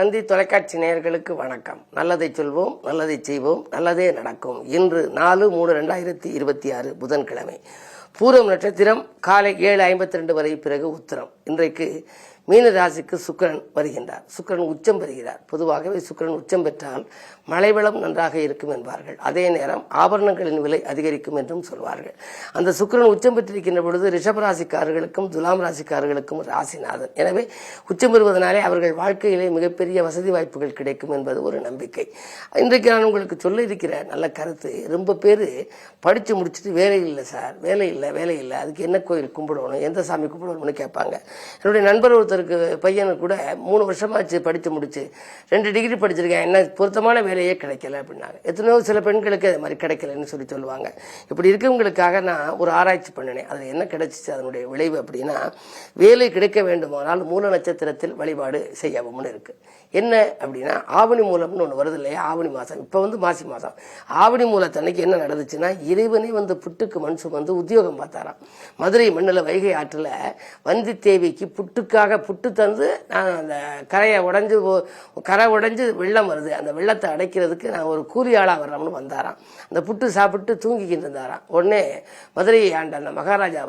தந்தி தொலைக்காட்சி நேயர்களுக்கு வணக்கம். நல்லதை சொல்வோம், நல்லதை செய்வோம், நல்லதே நடக்கும். இன்று 4/3/2026 புதன்கிழமை. பூரம் நட்சத்திரம் காலை 7:52 வரை, பிறகு உத்திரம். இன்றைக்கு மீன ராசிக்கு சுக்கிரன் வருகின்றார். சுக்கிரன் உச்சம் பெறுகிறார். பொதுவாகவே சுக்கிரன் உச்சம் பெற்றால் மழை வளம் நன்றாக இருக்கும் என்பார்கள். அதே நேரம் ஆபரணங்களின் விலை அதிகரிக்கும் என்றும் சொல்வார்கள். அந்த சுக்கிரன் உச்சம் பெற்றிருக்கின்ற பொழுது ரிஷபராசிக்காரர்களுக்கும் துலாம் ராசிக்காரர்களுக்கும் ராசிநாதன். எனவே உச்சம் பெறுவதனாலே அவர்கள் வாழ்க்கையிலே மிகப்பெரிய வசதி வாய்ப்புகள் கிடைக்கும் என்பது ஒரு நம்பிக்கை. இன்றைக்கு நான் உங்களுக்கு சொல்ல இருக்கிற நல்ல கருத்து, ரொம்ப பேர் படித்து முடிச்சுட்டு வேலை இல்லை சார், வேலை இல்லை, அதுக்கு என்ன கோயில் கும்பிடணும், எந்த சாமி கும்பிடணும்னு கேட்பாங்க. என்னுடைய நண்பர் ஒருத்தருக்கு பையனுக்கு கூட 3 வருஷமாச்சு படித்து முடிச்சு 2 டிகிரி படிச்சிருக்கேன், என்ன பொருத்தமான வேலையே கிடைக்கல அப்படின்னாங்க. எத்தனையோ சில பெண்களுக்கு அது மாதிரி கிடைக்கலன்னு சொல்லுவாங்க. இப்படி இருக்கவங்களுக்காக நான் ஒரு ஆராய்ச்சி பண்ணினேன். அதில் என்ன கிடைச்சிச்சு அதனுடைய விளைவு அப்படின்னா, வேலை கிடைக்க வேண்டுமானால் மூல நட்சத்திரத்தில் வழிபாடு செய்யவும்னு இருக்கு. என்ன அப்படின்னா, ஆவணி மூலம்னு ஒன்று வருது இல்லையா, ஆவணி மாதம். இப்போ மாசி மாதம். ஆவணி மூலத்தன்னைக்கு என்ன நடந்துச்சுன்னா, இறைவனே புட்டுக்கு மண் சுமந்து உத்தியோகம் பார்த்தாராம். மதுரை மண்ணில் வைகை ஆற்றில் வந்தி தேவிக்கு புட்டு தந்து, நான் அந்த கரை உடைஞ்சு வெள்ளம் வருது, அந்த வெள்ளத்தை அடைக்கிறதுக்கு நான் ஒரு கூலி ஆளாக வர்றோம்னு வந்தாராம். அந்த புட்டு சாப்பிட்டு தூங்கிக்கிட்டு இருந்தாராம். உடனே மதுரையை ஆண்ட அந்த மகாராஜா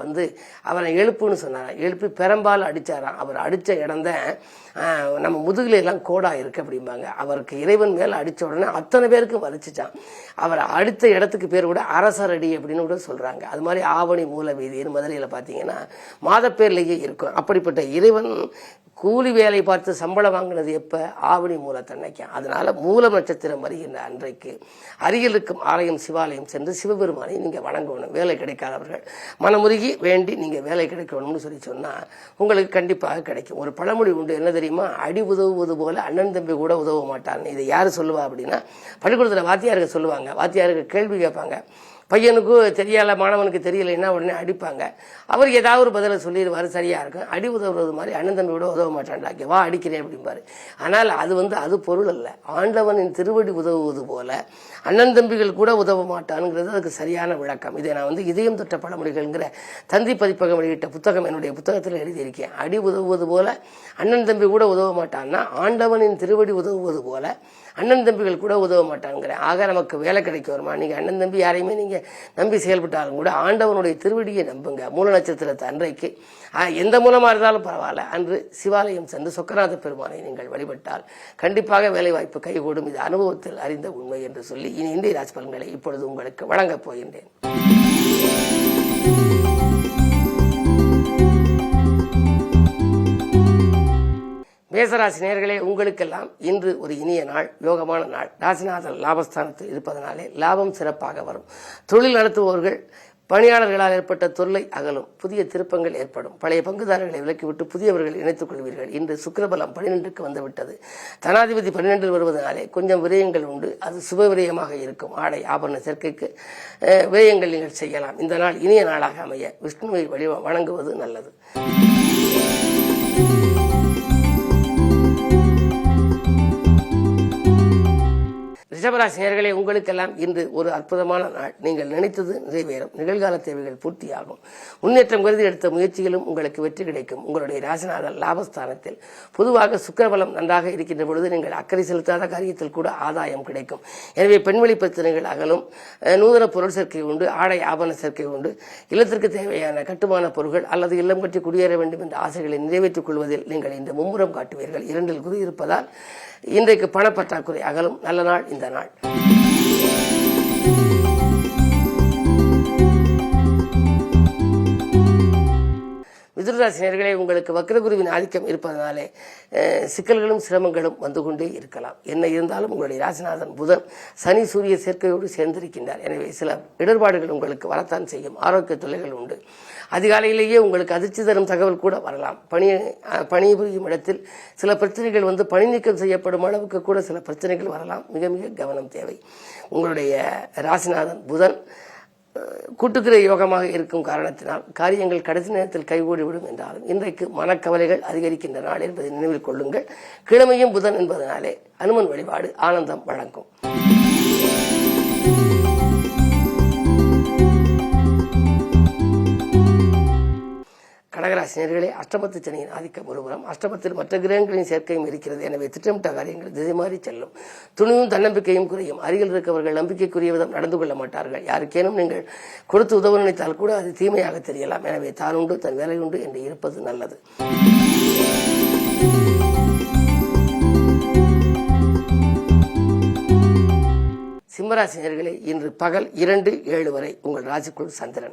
அவரை எழுப்புன்னு சொன்னாராம். எழுப்பி பெரம்பால் அடித்தாராம். அவர் அடித்த இடம் தான் நம்ம முதுகுல எல்லாம் கோடா இருக்கு அப்படிம்பாங்க. அவருக்கு இறைவன் மேல அடிச்ச உடனே அத்தனை பேருக்கு வலிச்சுச்சான். அவர் அடுத்த இடத்துக்கு பேர் கூட அரசரடி அப்படின்னு கூட சொல்றாங்க. அது மாதிரி ஆவணி மூல வீதின்னு மதுரையில பாத்தீங்கன்னா மாதப்பேர்லேயே இருக்கும். அப்படிப்பட்ட இறைவன் கூலி வேலை பார்த்து சம்பளம் வாங்கினது எப்ப? ஆவணி மூலத்தன்னைக்கும். அதனால மூல நட்சத்திரம் வருகின்ற அன்றைக்கு அருகில் இருக்கும் ஆலயம் சிவாலயம் சென்று சிவபெருமானை நீங்க வணங்கணும். வேலை கிடைக்காதவர்கள் மனமுருகி வேண்டி நீங்க வேலை கிடைக்கணும்னு சொன்னா உங்களுக்கு கண்டிப்பாக கிடைக்கும். ஒரு பழமொழி உண்டு, என்ன தெரியுமா? அடி உதவுவது போல அண்ணன் தம்பி கூட உதவ மாட்டான்னு. இதை யாரு சொல்லுவா அப்படின்னா, பள்ளிக்கூடத்தில் வாத்தியாருக்கு சொல்லுவாங்க. வாத்தியாருக்கு கேள்வி கேட்பாங்க. பையனுக்கு தெரியல, மாணவனுக்கு தெரியலைன்னா உடனே அடிப்பாங்க. அவர் ஏதாவது ஒரு பதிலை சொல்லிடுவார், சரியா இருக்கும். அடி உதவுறது மாதிரி அண்ணன் தம்பி கூட உதவ மாட்டான்டாக்கி வா அடிக்கிறேன் அப்படிம்பாரு. ஆனால் அது பொருள் அல்ல. ஆண்டவனின் திருவடி உதவுவது போல அண்ணன் தம்பிகள் கூட உதவ மாட்டானுங்கிறது அதுக்கு சரியான விளக்கம். இதை நான் இதயம் தொட்ட பழமொழிகள்ங்கிற தந்தி பதிப்பகம் வெளியிட்ட புத்தகம், என்னுடைய புத்தகத்தில் எழுதியிருக்கேன். அடி உதவுவது போல அண்ணன் தம்பி கூட உதவ மாட்டான்னா, ஆண்டவனின் திருவடி உதவுவது போல அண்ணன் தம்பிகள் கூட உதவ மாட்டாங்கிற. ஆக நமக்கு வேலை கிடைக்க வருமா? நீங்க அண்ணன் தம்பி யாரையுமே நீங்க நம்பி செயல்பட்டாலும் கூட ஆண்டவனுடைய திருவடியை நம்புங்க. மூல நட்சத்திரத்தை அன்றைக்கு எந்த மூலமா இருந்தாலும் பரவாயில்ல, அன்று சிவாலயம் சென்று சொக்கநாத பெருமானை நீங்கள் வழிபட்டால் கண்டிப்பாக வேலை வாய்ப்பு கைகூடும். இது அனுபவத்தில் அறிந்த உண்மை என்று சொல்லி இனி இந்திய ராசி பலன்களை இப்பொழுது உங்களுக்கு வழங்கப் போகின்றேன். மேசராசி நேயர்களே, உங்களுக்கெல்லாம் இன்று ஒரு இனிய நாள், யோகமான நாள். ராசிநாதன் லாபஸ்தானத்தில் இருப்பதனாலே லாபம் சிறப்பாக வரும். தொழில் நடத்துபவர்கள் பணியாளர்களால் ஏற்பட்ட தொல்லை அகலும். புதிய திருப்பங்கள் ஏற்படும். பழைய பங்குதாரர்களை விலக்கிவிட்டு புதியவர்கள் இணைத்துக் கொள்வீர்கள். இன்று சுக்கிரபலம் 12க்கு வந்துவிட்டது. தனாதிபதி 12 வருவதனாலே கொஞ்சம் விரயங்கள் உண்டு. அது சுப விரயமாக இருக்கும். ஆடை ஆபரண சேர்க்கைக்கு விரயங்கள் நீங்கள் செய்யலாம். இந்த நாள் இனிய நாளாக அமைய விஷ்ணுவை வணங்குவது நல்லது. ரிஷபராசி நேயர்களே, உங்களுக்கெல்லாம் இன்று ஒரு அற்புதமான நாள். நீங்கள் நினைத்தது நிறைவேறும். நிகழ்கால தேவைகள் பூர்த்தியாகும். முன்னேற்றம் கருதி எடுத்த முயற்சிகளும் உங்களுக்கு வெற்றி கிடைக்கும். உங்களுடைய ராசிநாதன் லாபஸ்தானத்தில். பொதுவாக சுக்கிரபலம் நன்றாக இருக்கின்ற பொழுது நீங்கள் அக்கறை செலுத்தாத காரியத்தில் கூட ஆதாயம் கிடைக்கும். எனவே பெண்வெளி பிரச்சனைகள் அகலும். நூதன பொருள் சேர்க்கை உண்டு. ஆடை ஆபரண சேர்க்கை உண்டு. இல்லத்திற்கு தேவையான கட்டுமான பொருட்கள் அல்லது இல்லம் கட்டி குடியேற வேண்டும் என்ற ஆசைகளை நிறைவேற்றிக் கொள்வதில் நீங்கள் இந்த மும்முரம் காட்டுவீர்கள். 2இல் குரு இருப்பதால் இன்றைக்கு பணப்பற்றாக்குறை அகலும். நல்ல நாள் இந்த நாள். மிதுனராசி நேயர்களே, உங்களுக்கு வக்ரகுருவின் ஆதிக்கம் இருப்பதனாலே சிக்கல்களும் சிரமங்களும் வந்து கொண்டே இருக்கலாம். என்ன இருந்தாலும் உங்களுடைய ராசிநாதன் புதன் சனி சூரிய சேர்க்கையோடு சேர்ந்திருக்கின்றார். எனவே சில இடர்பாடுகள் உங்களுக்கு வரத்தான் செய்யும். ஆரோக்கிய தொல்லைகள் உண்டு. அதிகாலையிலேயே உங்களுக்கு அதிர்ச்சி தரும் தகவல் கூட வரலாம். பணிபுரியும் இடத்தில் சில பிரச்சனைகள் பணி நீக்கம் செய்யப்படும் அளவுக்கு கூட சில பிரச்சனைகள் வரலாம். மிக மிக கவனம் தேவை. உங்களுடைய ராசிநாதன் புதன் கூட்டுக்கிற யோகமாக இருக்கும் காரணத்தினால் காரியங்கள் கடைசி நேரத்தில் கைகூடிவிடும் என்றாலும் இன்றைக்கு மனக்கவலைகள் அதிகரிக்கின்ற நாள் என்பதை நினைவில் கொள்ளுங்கள். கிழமையும் புதன் என்பதனாலே அனுமன் வழிபாடு ஆனந்தம் வழங்கும். கடகராசினியர்களே, அஷ்டமத்து சனியின் ஆதிக்கம் ஒருபுறம், அஷ்டமத்தில் மற்ற கிரகங்களின் சேர்க்கையும் இருக்கிறது. எனவே திட்டமிட்ட காரியங்கள் திசை மாறி செல்லும். துணிவும் தன்னம்பிக்கையும் குறையும். அருகில் இருக்கவர்கள் நம்பிக்கைக்குரிய விதம் நடந்து கொள்ள மாட்டார்கள். யாருக்கேனும் நீங்கள் கொடுத்து உதவ நினைத்தால் கூட அது தீமையாக தெரியலாம். எனவே தான் உண்டு தன் வேலை உண்டு என்று இருப்பது நல்லது. சிம்மராசினியர்களே, இன்று பகல் 2:07 வரை உங்கள் ராசிக்குள் சந்திரன்.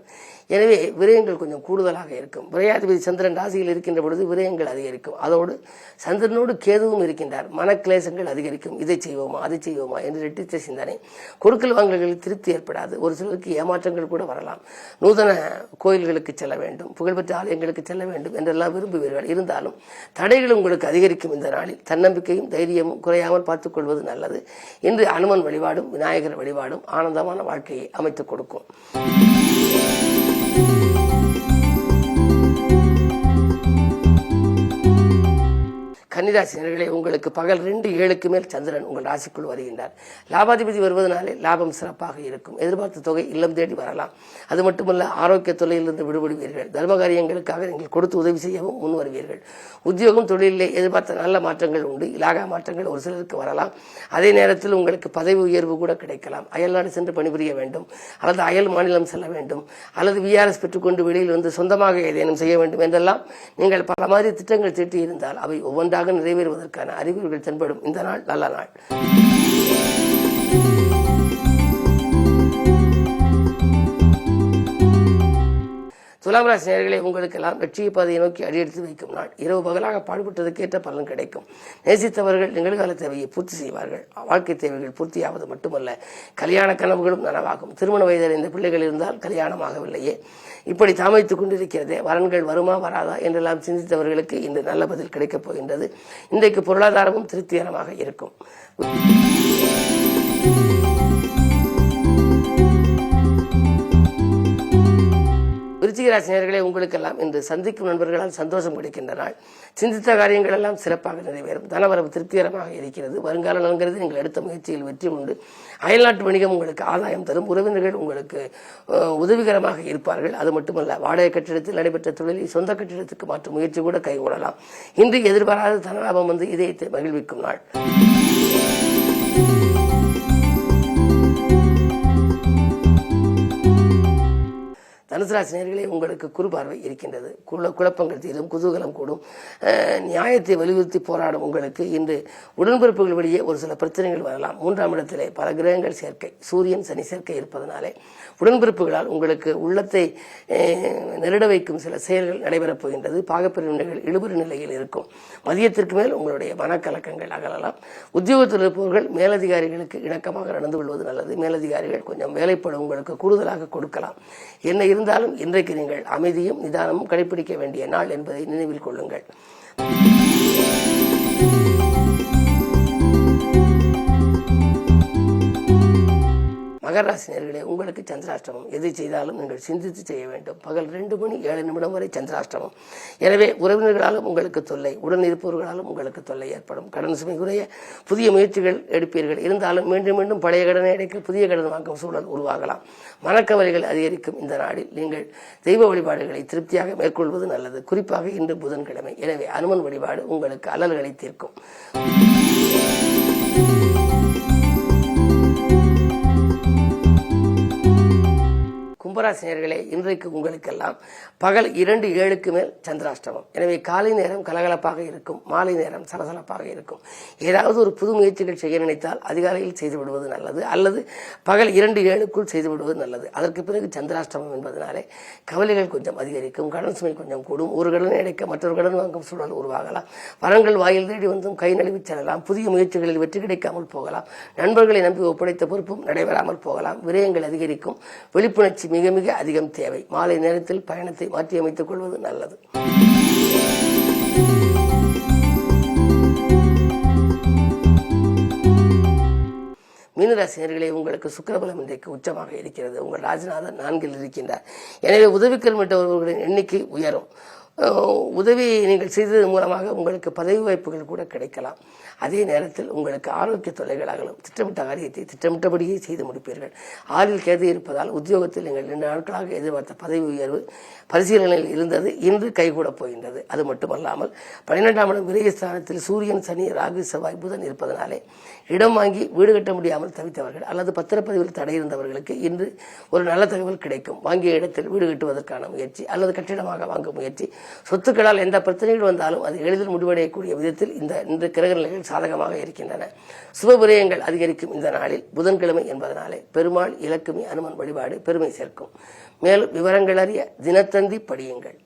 எனவே விரயங்கள் கொஞ்சம் கூடுதலாக இருக்கும். விரையாதிபதி சந்திரன் ராசியில் இருக்கின்ற பொழுது விரயங்கள் அதிகரிக்கும். அதோடு சந்திரனோடு கேதுவும் இருக்கின்றார். மனக்கிளேசங்கள் அதிகரிக்கும். இதை செய்வோமா அதை செய்வோமா என்று ரெட்டித்த சிந்தனை. கொடுக்கல் வாங்கல்களில் திருப்தி ஏற்படாது. ஒரு சிலருக்கு ஏமாற்றங்கள் கூட வரலாம். நூதன கோயில்களுக்கு செல்ல வேண்டும், புகழ்பெற்ற ஆலயங்களுக்கு செல்ல வேண்டும் என்றெல்லாம் விரும்புவீர்கள். இருந்தாலும் தடைகள் உங்களுக்கு அதிகரிக்கும். இந்த நாளில் தன்னம்பிக்கையும் தைரியமும் குறையாமல் பார்த்துக் கொள்வது நல்லது. இன்று அனுமன் வழிபாடும் விநாயகர் வழிபாடும் ஆனந்தமான வாழ்க்கையை அமைத்துக் கொடுக்கும். கன்னிராசினர்களே, உங்களுக்கு பகல் 2:07 மேல் சந்திரன் உங்கள் ராசிக்குள் வருகின்றார். லாபாதிபதி வருவதனாலே லாபம் சிறப்பாக இருக்கும். எதிர்பார்த்த தொகை இல்லம் தேடி வரலாம். அது மட்டுமல்ல, ஆரோக்கிய தொல்லையிலிருந்து விடுபடுவீர்கள். தர்ம காரியங்களுக்காக நீங்கள் கொடுத்து உதவி செய்யவும் முன் வருவீர்கள். உத்தியோகம் தொழிலே எதிர்பார்த்த நல்ல மாற்றங்கள் உண்டு. இலாகா மாற்றங்கள் ஒரு சிலருக்கு வரலாம். அதே நேரத்தில் உங்களுக்கு பதவி உயர்வு கூட கிடைக்கலாம். அயல்நாடு சென்று பணிபுரிய வேண்டும், அல்லது அயல் மாநிலம் செல்ல வேண்டும், அல்லது விஆர்எஸ் பெற்றுக்கொண்டு வெளியில் வந்து சொந்தமாக ஏதேனும் செய்ய வேண்டும் என்றெல்லாம் நீங்கள் பல மாதிரி திட்டங்கள் தீட்டி இருந்தால் அவை ஒவ்வொன்றாக நிறைவேறுவதற்கான அறிகுறிகள் தென்படும். இந்த நாள் நல்ல நாள். துலாம் ராசி நேயர்களே, உங்களுக்கெல்லாம் வெற்றியை பாதையை நோக்கி அடியெடுத்து வைக்கும் நாள். இரவு பகலாக பாடுபட்டதுக்கு ஏற்ற பலன் கிடைக்கும். நேசித்தவர்கள் நிகழ்கால தேவையை பூர்த்தி செய்வார்கள். வாழ்க்கை தேவைகள் பூர்த்தியாவது மட்டுமல்ல, கல்யாண கனவுகளும் நனவாகும். திருமண வயதில் இந்த பிள்ளைகள் இருந்தால் கல்யாணமாகவில்லையே, இப்படி தாமதித்துக் கொண்டிருக்கிறதே, வரன்கள் வருமா வராதா என்றெல்லாம் சிந்தித்தவர்களுக்கு இன்று நல்ல பதில் கிடைக்கப் போகின்றது. இன்றைக்கு பொருளாதாரமும் திருப்திகரமாக இருக்கும். விருச்சிகராசினியர்களே, உங்களுக்கெல்லாம் இன்று சந்திக்கும் நண்பர்களால் சந்தோஷம் கிடைக்கின்ற நாள். சிந்தித்த காரியங்கள் எல்லாம் சிறப்பாக நிறைவேறும். தனவரவு திருப்திகரமாக இருக்கிறது. வருங்கால நலங்கிறது நீங்கள் எடுத்த முயற்சியில் வெற்றி உண்டு. அயல்நாட்டு வணிகம் உங்களுக்கு ஆதாயம் தரும். உறவினர்கள் உங்களுக்கு உதவிகரமாக இருப்பார்கள். அது மட்டுமல்ல, வாடகை கட்டிடத்தில் நடைபெற்ற தொழிலை சொந்த கட்டிடத்துக்கு மாற்றும் முயற்சி கூட கைகூடலாம். இன்று எதிர்பாராத தனலாபம் வந்து இதயத்தை மகிழ்விக்கும் நாள். தனுசு ராசி நேயர்களே, உங்களுக்கு குறு பார்வை இருக்கின்றது. குழப்பங்கள் தீரும், குதூகலம் கூடும். நியாயத்தை வலியுறுத்தி போராடும் உங்களுக்கு இன்று உடன்பிறப்புகள் வழியே ஒரு சில பிரச்சனைகள் வரலாம். 3ஆம் இடத்திலே பல கிரகங்கள் சேர்க்கை, சூரியன் சனி சேர்க்கை இருப்பதனாலே உடன்பிறப்புகளால் உங்களுக்கு உள்ளத்தை நெருட வைக்கும் சில செயல்கள் நடைபெறப் போகின்றது. பாகப்பிரிவினைகள் இழுபறி நிலையில் இருக்கும். மதியத்திற்கு மேல் உங்களுடைய மனக்கலக்கங்கள் அகலலாம். உத்தியோகத்தில் இருப்பவர்கள் மேலதிகாரிகளுக்கு இணக்கமாக நடந்து கொள்வது நல்லது. மேலதிகாரிகள் கொஞ்சம் வேலைப்பட உங்களுக்கு கூடுதலாக கொடுக்கலாம். என்ன இருந்தாலும் இன்றைக்கு நீங்கள் அமைதியும் நிதானமும் கடைபிடிக்க வேண்டிய நாள் என்பதை நினைவில் கொள்ளுங்கள். மகர ராசி நேயர்களே, உங்களுக்கு சந்திராஷ்டமம். எதை செய்தாலும் நீங்கள் சிந்தித்து செய்ய வேண்டும். பகல் 2:07 வரை சந்திராஷ்டமம். எனவே உறவினர்களாலும் உங்களுக்கு தொல்லை, உடன் இருப்பவர்களாலும் உங்களுக்கு தொல்லை ஏற்படும். கடன் சுமை குறைய புதிய முயற்சிகள் எடுப்பீர்கள். இருந்தாலும் மீண்டும் மீண்டும் பழைய கடனை அடைக்க புதிய கடன் வாங்கும் சூழல் உருவாகலாம். மனக்கவலைகள் அதிகரிக்கும். இந்த நாளில் நீங்கள் தெய்வ வழிபாடுகளை திருப்தியாக மேற்கொள்வது நல்லது. குறிப்பாக இன்று புதன்கிழமை. எனவே அனுமன் வழிபாடு உங்களுக்கு அல்லல்களை தீர்க்கும். கும்பராசினியர்களே, இன்றைக்கு உங்களுக்கெல்லாம் பகல் 2:07 மேல் சந்திராஷ்டமம். எனவே காலை நேரம் கலகலப்பாக இருக்கும், மாலை நேரம் சலசலப்பாக இருக்கும். ஏதாவது ஒரு புது முயற்சிகள் செய்ய நினைத்தால் அதிகாலையில் செய்து விடுவது நல்லது, அல்லது பகல் 2:07 செய்து விடுவது நல்லது. அதற்கு பிறகு சந்திராஷ்டமம் என்பதனாலே கவலைகள் கொஞ்சம் அதிகரிக்கும், கடன் சுமை கொஞ்சம் கூடும். ஒரு கடனை அடைக்க மற்றொரு கடன் வாங்கும் சூழல் உருவாகலாம். வரன்கள் வாயில் தேடி வந்தும் கை நழுவி செல்லலாம். புதிய முயற்சிகளில் வெற்றி கிடைக்காமல் போகலாம். நண்பர்களை நம்பி ஒப்படைத்த பொறுப்பும் நடைபெறாமல் போகலாம். விரயங்கள் அதிகரிக்கும். விழிப்புணர்ச்சி மிக மிக அதிகம் தேவை. மாலை நேரத்தில் பயணத்தை மாற்றி அமைத்துக் கொள்வது நல்லது. மீனராசினியர்களே, உங்களுக்கு சுக்கிரபலம் இன்றைக்கு உச்சமாக இருக்கிறது. உங்கள் ராஜநாதன் 4இல் இருக்கின்றார். எனவே உதவிக்கரம் விட்டவர்களின் எண்ணிக்கை உயரும். உதவி நீங்கள் செய்ததன் மூலமாக உங்களுக்கு பதவி வாய்ப்புகள் கூட கிடைக்கலாம். அதே நேரத்தில் உங்களுக்கு ஆரோக்கிய தொல்லைகள் அகலும். திட்டமிட்ட காரியத்தை திட்டமிட்டபடியே செய்து முடிப்பீர்கள். ஆறில் கேது இருப்பதால் உத்தியோகத்தில் நீங்கள் 2 நாட்களாக எதிர்பார்த்த பதவி உயர்வு பரிசீலனையில் இருந்தது இன்று கைகூட போகின்றது. அது மட்டுமல்லாமல் 12ஆம் இடம் விரயஸ்தானத்தில் சூரியன், சனி, ராகு, செவ்வாய், புதன் இருப்பதனாலே இடம் வாங்கி வீடு கட்ட முடியாமல் தவித்தவர்கள் அல்லது பத்திரப்பதிவில் தடை இருந்தவர்களுக்கு இன்று ஒரு நல்ல தகவல் கிடைக்கும். வாங்கிய இடத்தில் வீடு கட்டுவதற்கான முயற்சி அல்லது கட்டிடமாக வாங்கும் முயற்சி, சொத்துக்களால் எந்த பிரச்சனைகள் வந்தாலும் அது எளிதில் முடிவடையக்கூடிய விதத்தில் இன்று கிரக நிலைகள் சாதகமாக இருக்கின்றன. சுபவிரயங்கள் அதிகரிக்கும் இந்த நாளில் புதன்கிழமை என்பதனாலே பெருமாள், இலக்குமி, அனுமன் வழிபாடு பெருமை சேர்க்கும். மேலும் விவரங்கள் அறிய தினத்தந்தி படியுங்கள்.